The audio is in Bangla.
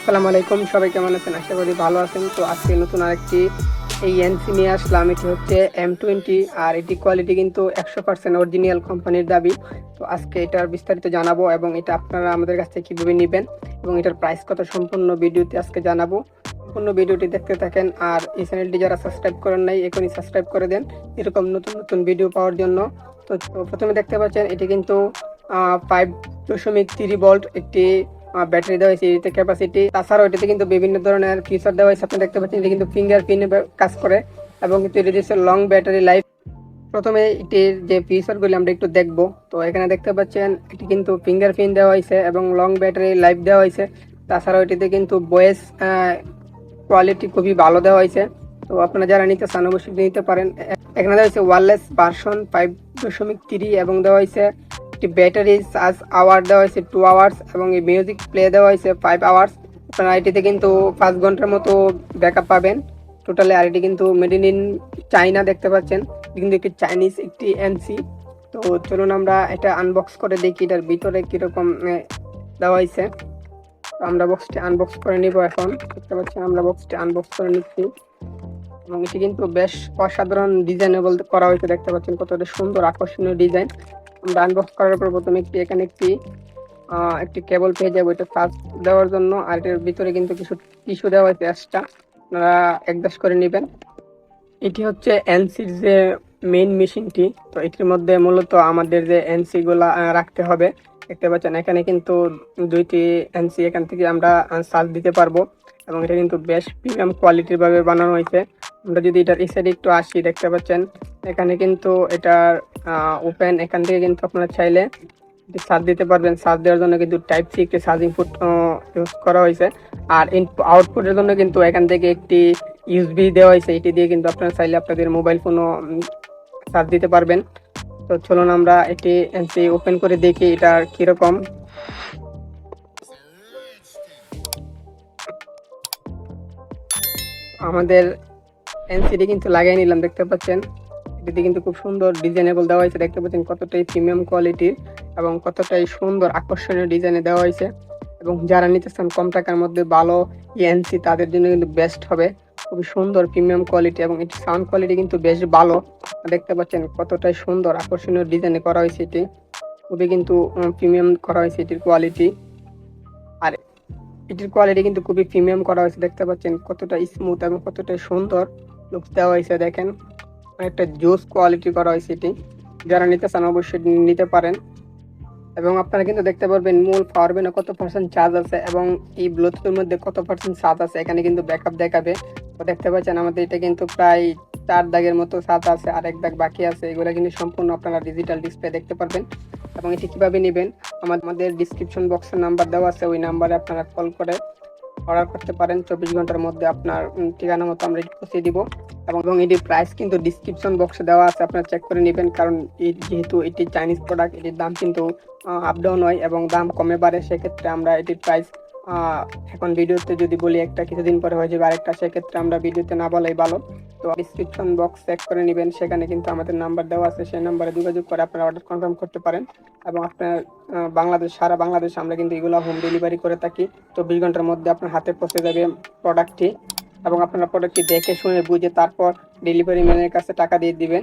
আসসালামু আলাইকুম, সবাই কেমন আছেন? আশা করি ভালো আছেন। তো আজকে নতুন আরেকটি এই এনসি নিয়ে আসলাম। এটি হচ্ছে M20 আর এটি কোয়ালিটি কিন্তু 100% অরিজিনাল কোম্পানির দাবি। তো আজকে এটার বিস্তারিত জানাবো এবং এটা আপনারা আমাদের কাছ থেকে কীভাবে নেবেন এবং এটার প্রাইস কত সম্পূর্ণ ভিডিওতে আজকে জানাবো। সম্পূর্ণ ভিডিওটি দেখতে থাকেন। আর এই চ্যানেলটি যারা সাবস্ক্রাইব করেন নাই এখনই সাবস্ক্রাইব করে দেন এরকম নতুন নতুন ভিডিও পাওয়ার জন্য। তো প্রথমে দেখতে পাচ্ছেন এটি কিন্তু 5.3 ভোল্ট একটি ব্যাটারি দেওয়া হয়েছে, এতে ক্যাপাসিটি। তাছাড়াও এটাতে কিন্তু বিভিন্ন ধরনের ফিচার দেওয়া হয়েছে। আপনি দেখতে পাচ্ছেন এটি কিন্তু ফিঙ্গারপ্রিন্ট কাজ করে এবং কিন্তু এটি দিচ্ছে লং ব্যাটারি লাইফ। প্রথমে এটির যে ফিচারগুলি আমরা একটু দেখব। তো এখানে দেখতে পাচ্ছেন এটি কিন্তু ফিঙ্গারপ্রিন্ট দেওয়া হয়েছে এবং লং ব্যাটারি লাইফ দেওয়া হয়েছে। তাছাড়াও এটিতে কিন্তু ভয়েস কোয়ালিটি খুবই ভালো দেওয়া হয়েছে। তো আপনারা যারা নিতে চান অবশ্যই নিতে পারেন। এখানে দেওয়া হয়েছে ওয়্যারলেস ভার্সন 5.3 এবং দেওয়া হয়েছে একটি ব্যাটারি চার্জ আওয়ার দেওয়া হয়েছে 2 আওয়ার্স এবং এই মিউজিক প্লে দেওয়া হয়েছে 5 আওয়ার্স। আপনারা এটিতে কিন্তু 5 ঘন্টার মতো ব্যাকআপ পাবেন টোটালি। আর এটি কিন্তু মেড ইন চাইনা দেখতে পাচ্ছেন, কিন্তু একটি চাইনিজ একটি এনসি। তো চলুন আমরা এটা আনবক্স করে দেখি এটার ভিতরে কিরকম দেওয়া হয়েছে। তো আমরা বক্সটি আনবক্স করে নিব। এখন দেখতে পাচ্ছেন আমরা বক্সটি আনবক্স করে নিচ্ছি এবং এটি কিন্তু বেশ অসাধারণ ডিজাইনেবল করা হয়েছে। দেখতে পাচ্ছেন কতটা সুন্দর আকর্ষণীয় ডিজাইন। আমরা আনবক্স করার পর প্রথমে এখানে একটি কেবল পেয়ে যাবো এটা চার্জ দেওয়ার জন্য। আর এটার ভিতরে কিন্তু কিছু টিস্যু দেওয়া হয়েছে এক্সট্রা, আপনারা একদাস করে নেবেন। এটি হচ্ছে এনসির যে মেইন মেশিনটি। তো এটির মধ্যে মূলত আমাদের যে এনসি গুলা রাখতে হবে। দেখতে পাচ্ছেন এখানে কিন্তু 2টি এনসি এখান থেকে আমরা চার্জ দিতে পারবো এবং এটা কিন্তু বেশ প্রিমিয়াম কোয়ালিটির ভাবে বানানো হয়েছে। আমরা যদি এটার এই সাইডে একটু আসি, দেখতে পাচ্ছেন এখানে কিন্তু এটার ওপেন। এখান থেকে কিন্তু আপনারা চাইলে চার্জ দিতে পারবেন। চার্জ দেওয়ার জন্য কিন্তু টাইপ সি একটি চার্জিং পোর্ট ইউজ করা হয়েছে। আর আউটপুটের জন্য কিন্তু এখান থেকে একটি ইউএসবি দেওয়া হয়েছে। এটি দিয়ে কিন্তু আপনারা চাইলে আপনাদের মোবাইল ফোনও চার্জ দিতে পারবেন। তো চলুন আমরা এটি এনসি ওপেন করে দেখি এটা কিরকম। আমাদের এনসিডি কিন্তু লাগাই নিলাম। দেখতে পাচ্ছেন এটিতে কিন্তু খুব সুন্দর ডিজাইনেবল দেওয়া হয়েছে। দেখতে পাচ্ছেন কতটাই প্রিমিয়াম কোয়ালিটির এবং কতটাই সুন্দর আকর্ষণীয় ডিজাইনে দেওয়া হয়েছে। এবং যারা নিতে চান কম টাকার মধ্যে ভালো এনসি তাদের জন্য কিন্তু বেস্ট হবে। খুবই সুন্দর প্রিমিয়াম কোয়ালিটি এবং এটি সাউন্ড কোয়ালিটি কিন্তু বেশ ভালো। দেখতে পাচ্ছেন কতটাই সুন্দর আকর্ষণীয় ডিজাইনে করা হয়েছে। এটি খুবই কিন্তু প্রিমিয়াম করা হয়েছে এটির কোয়ালিটি। আর এটির কোয়ালিটি কিন্তু খুবই প্রিমিয়াম করা হয়েছে। দেখতে পাচ্ছেন কতটা স্মুথ এবং কতটা সুন্দর লুকস দেওয়া হয়েছে। দেখেন একটা জোস কোয়ালিটি করা হয়েছে এটি। যারা নিতে চান অবশ্যই নিতে পারেন। এবং আপনারা কিন্তু দেখতে পারবেন মূল পাওয়ার ব্যাংকে কত পার্সেন্ট চার্জ আছে এবং এই ব্লুটুথের মধ্যে কত পার্সেন্ট চার্জ আছে। এখানে কিন্তু ব্যাকআপ দেখাবে। তো দেখতে পাচ্ছেন আমাদের এটা কিন্তু প্রায় 4 দাগের মতো চার্জ আছে আর 1 দাগ বাকি আছে। এগুলো কিন্তু সম্পূর্ণ আপনারা ডিজিটাল ডিসপ্লে দেখতে পারবেন। এবং এটি কিভাবে নেবেন আমাদের ডিসক্রিপশন বক্সে নাম্বার দেওয়া আছে, ওই নাম্বারে আপনারা কল করে অর্ডার করতে পারেন। 24 ঘন্টার মধ্যে আপনার ঠিকানা মতো আমরা পৌঁছে দিব। এবং এটির প্রাইস কিন্তু ডিসক্রিপশন বক্সে দেওয়া আছে, আপনারা চেক করে নেবেন। কারণ যেহেতু এটি চাইনিজ প্রোডাক্ট, এটির দাম কিন্তু আপ ডাউন হয় এবং দাম কমে বাড়ে। সেক্ষেত্রে আমরা এটির প্রাইস এখন ভিডিওতে যদি বলি একটা, কিছুদিন পরে হয়ে যাবে আরেকটা, সেক্ষেত্রে আমরা ভিডিওতে না বলাই ভালো। তো ডিসক্রিপশন বক্স চেক করে নেবেন, সেখানে কিন্তু আমাদের নাম্বার দেওয়া আছে। সেই নাম্বারে যোগাযোগ করে আপনারা অর্ডার কনফার্ম করতে পারেন। এবং আপনার সারা বাংলাদেশ আমরা কিন্তু এগুলো হোম ডেলিভারি করে থাকি। 24 ঘন্টার মধ্যে আপনার হাতে পৌঁছে যাবে প্রোডাক্টটি এবং আপনারা প্রোডাক্টটি দেখে শুনে বুঝে তারপর ডেলিভারি ম্যানের কাছে টাকা দিয়ে দিবেন।